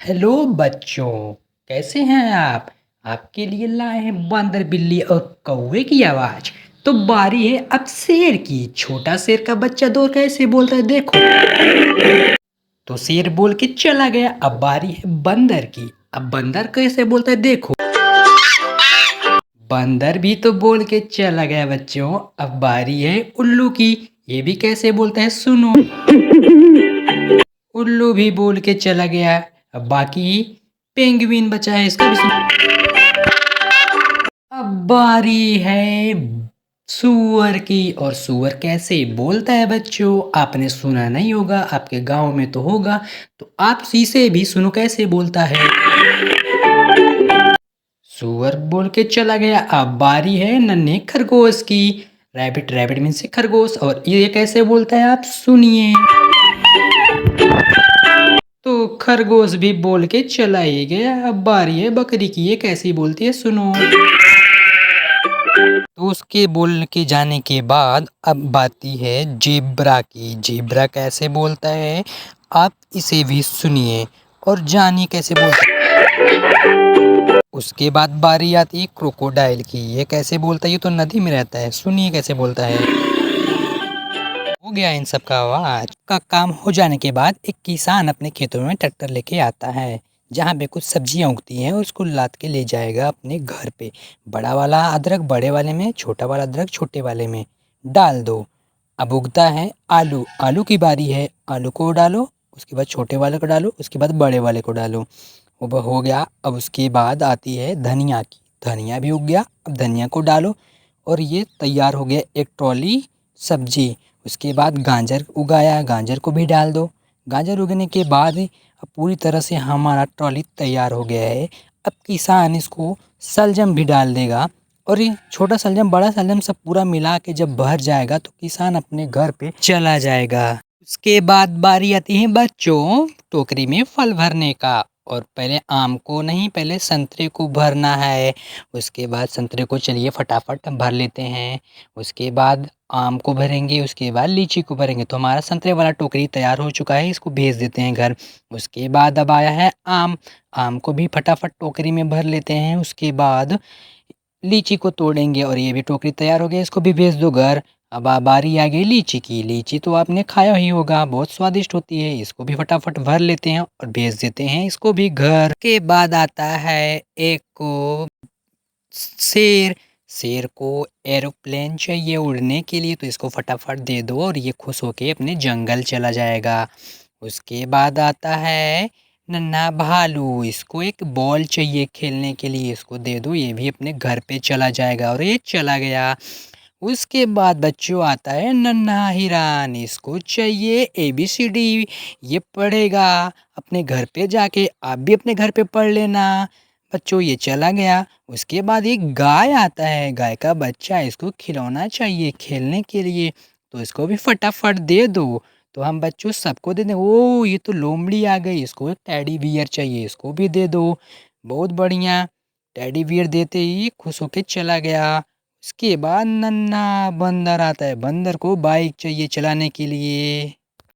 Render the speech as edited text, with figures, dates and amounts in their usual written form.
Hello बच्चों, कैसे हैं आप? आपके लिए लाए हैं बंदर, बिल्ली और कौवे की आवाज। तो बारी है अब शेर की। छोटा शेर का बच्चा दो कैसे बोलता है देखो। तो शेर बोल के चला गया। अब बारी है बंदर की। अब बंदर कैसे बोलता है देखो। बंदर भी तो बोल के चला गया बच्चों। अब बारी है उल्लू की। ये भी कैसे बोलता है सुनो। उल्लू भी बोल के चला गया। अब बाकी पेंगुइन बचा है, इसका भी सुनो। अब बारी है सूअर की। और सूअर कैसे बोलता है बच्चों, आपने सुना नहीं होगा, आपके गांव में तो होगा। तो आप इसे भी सुनो कैसे बोलता है। सूअर बोल के चला गया। अब बारी है नन्हे खरगोश की। रैबिट, रैबिट मीन से खरगोश। और ये कैसे बोलता है आप सुनिए। तो खरगोश भी बोल के चला ही गया। अब बारी है बकरी की। ये कैसी बोलती है सुनो। तो उसके बोल के जाने के बाद अब बाती है जेब्रा की। जेब्रा कैसे बोलता है आप इसे भी सुनिए और जानिए कैसे बोलता है। उसके बाद बारी आती है क्रोकोडाइल की। ये कैसे बोलता है, ये तो नदी में रहता है, सुनिए कैसे बोलता है। हो गया इन सब का आवाज का काम हो जाने के बाद एक किसान अपने खेतों में ट्रैक्टर लेके आता है। जहाँ पे कुछ सब्जियां उगती हैं उसको लाद के ले जाएगा अपने घर पे। बड़ा वाला अदरक बड़े वाले में, छोटा वाला अदरक छोटे वाले में डाल दो। अब उगता है आलू। आलू की बारी है, आलू को डालो। उसके बाद छोटे वाले को डालो, उसके बाद बड़े वाले को डालो। वो हो गया। अब उसके बाद आती है धनिया की। धनिया भी उग गया, अब धनिया को डालो। और ये तैयार हो गया एक ट्रॉली सब्जी। उसके बाद गाजर उगाया, गाजर को भी डाल दो। गाजर उगने के बाद अब पूरी तरह से हमारा ट्रॉली तैयार हो गया है। अब किसान इसको शलजम भी डाल देगा। और ये छोटा शलजम बड़ा शलजम सब पूरा मिला के जब भर जाएगा तो किसान अपने घर पे चला जाएगा। उसके बाद बारी आती है बच्चों टोकरी में फल भरने का। और पहले आम को नहीं, पहले संतरे को भरना है। उसके बाद संतरे को चलिए फटाफट भर लेते हैं। उसके बाद आम को भरेंगे, उसके बाद लीची को भरेंगे। तो हमारा संतरे वाला टोकरी तैयार हो चुका है, इसको भेज देते हैं घर। उसके बाद अब आया है आम। आम को भी फटाफट टोकरी में भर लेते हैं। उसके बाद लीची को तोड़ेंगे और ये भी टोकरी तैयार हो गया, इसको भी भेज दो घर। अब बारी आ गई लीची की। लीची तो आपने खाया ही होगा, बहुत स्वादिष्ट होती है। इसको भी फटाफट भर लेते हैं और भेज देते हैं इसको भी घर। के बाद आता है एक को शेर। शेर को एरोप्लेन चाहिए उड़ने के लिए, तो इसको फटाफट दे दो और ये खुश होके अपने जंगल चला जाएगा। उसके बाद आता है नन्हा भालू। इसको एक बॉल चाहिए खेलने के लिए, इसको दे दो, ये भी अपने घर पे चला जाएगा और ये चला गया। उसके बाद बच्चों आता है नन्हा हिरन। इसको चाहिए ABCD, ये पढ़ेगा अपने घर पे जाके। आप भी अपने घर पे पढ़ लेना बच्चों, ये चला गया। उसके बाद एक गाय आता है, गाय का बच्चा। इसको खिलौना चाहिए खेलने के लिए, तो इसको भी फटाफट दे दो। तो हम बच्चों सबको दे दें। ओ ये तो लोमड़ी आ गई, इसको एक टेडी बियर चाहिए, इसको भी दे दो। बहुत बढ़िया। टेडी बियर देते ही खुश होके चला गया। उसके बाद नन्हा बंदर आता है। बंदर को बाइक चाहिए चलाने के लिए।